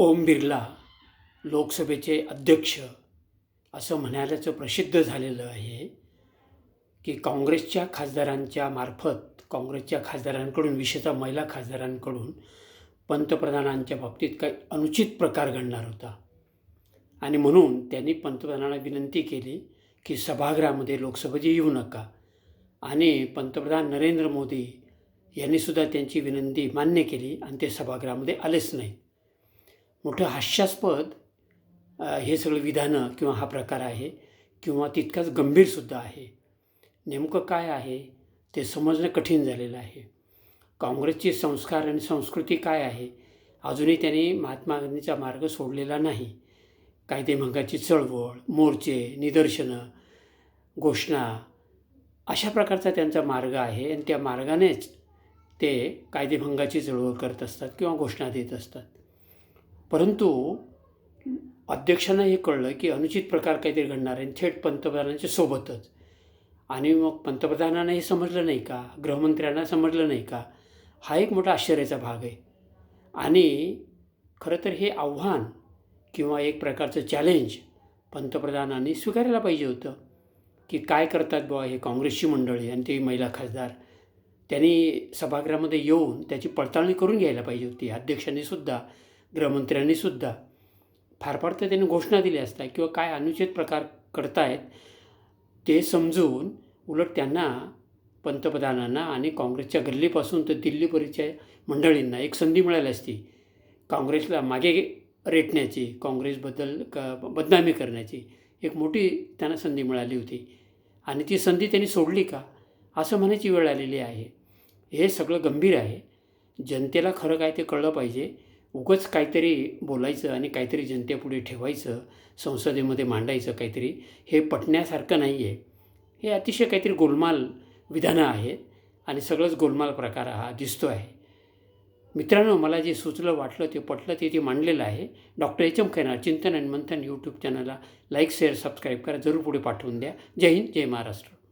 ओम बिर्ला लोकसभेचे अध्यक्ष असं म्हणाल्याचं प्रसिद्ध झालेलं आहे की काँग्रेसच्या खासदारांच्या मार्फत काँग्रेसच्या खासदारांकडून विशेषतः महिला खासदारांकडून पंतप्रधानांच्या बाबतीत काही अनुचित प्रकार घडणार होता आणि म्हणून त्यांनी पंतप्रधानांना विनंती केली की सभागृहामध्ये लोकसभेत येऊ नका आणि पंतप्रधान नरेंद्र मोदी यांनीसुद्धा त्यांची विनंती मान्य केली आणि ते सभागृहामध्ये आलेच नाही. मोठं हास्यास्पद हे सगळं विधानं किंवा हा प्रकार आहे किंवा तितकाच गंभीरसुद्धा आहे. नेमकं काय आहे ते समजणं कठीण झालेलं आहे. काँग्रेसचे संस्कार आणि संस्कृती काय आहे अजूनही त्यांनी महात्मा गांधींचा मार्ग सोडलेला नाही. कायदेभंगाची चळवळ, मोर्चे, निदर्शनं, घोषणा अशा प्रकारचा त्यांचा मार्ग आहे आणि त्या मार्गानेच ते कायदेभंगाची चळवळ करत असतात किंवा घोषणा देत असतात. परंतु अध्यक्षांना हे कळलं की अनुचित प्रकार काहीतरी घडणार आहे थेट पंतप्रधानांच्या सोबतच. आणि मग पंतप्रधानांना हे समजलं नाही का, गृहमंत्र्यांना समजलं नाही का, हा एक मोठा आश्चर्याचा भाग आहे. आणि खरं तर हे आव्हान किंवा एक प्रकारचं चॅलेंज पंतप्रधानांनी स्वीकारायला पाहिजे होतं की काय करतात बुवा हे काँग्रेसची मंडळी आणि ते महिला खासदार. त्यांनी सभागृहामध्ये येऊन त्याची पडताळणी करून घ्यायला पाहिजे होती. अध्यक्षांनीसुद्धा, गृहमंत्र्यांनीसुद्धा. फार फार तर त्यांनी घोषणा दिल्या असतात किंवा काय अनुचित प्रकार करतायत ते समजून उलट त्यांना पंतप्रधानांना आणि काँग्रेसच्या गल्लीपासून तर दिल्लीपर्यंतच्या मंडळींना एक संधी मिळाली असती. काँग्रेसला मागे रेटण्याची, काँग्रेसबद्दल बदनामी करण्याची एक मोठी त्यांना संधी मिळाली होती आणि ती संधी त्यांनी सोडली का असं म्हणायची वेळ आलेली आहे. हे सगळं गंभीर आहे. जनतेला खरं काय ते कळलं पाहिजे. उगाच काहीतरी बोलायचं आणि काहीतरी जनतेपुढे ठेवायचं, संसदेमध्ये मांडायचं काहीतरी, हे पटण्यासारखं नाही आहे. हे अतिशय काहीतरी गोलमाल विधानं आहेत आणि सगळंच गोलमाल प्रकार हा दिसतो आहे. मित्रांनो, मला जे सुचलं, वाटलं, ते पटलं ते मांडलेलं आहे. डॉक्टर एच एम खैनार चिंतन आणि मंथन यूट्यूब चॅनलला लाईक, शेअर, सबस्क्राईब करा. जरूर पुढे पाठवून द्या. जय हिंद, जय महाराष्ट्र.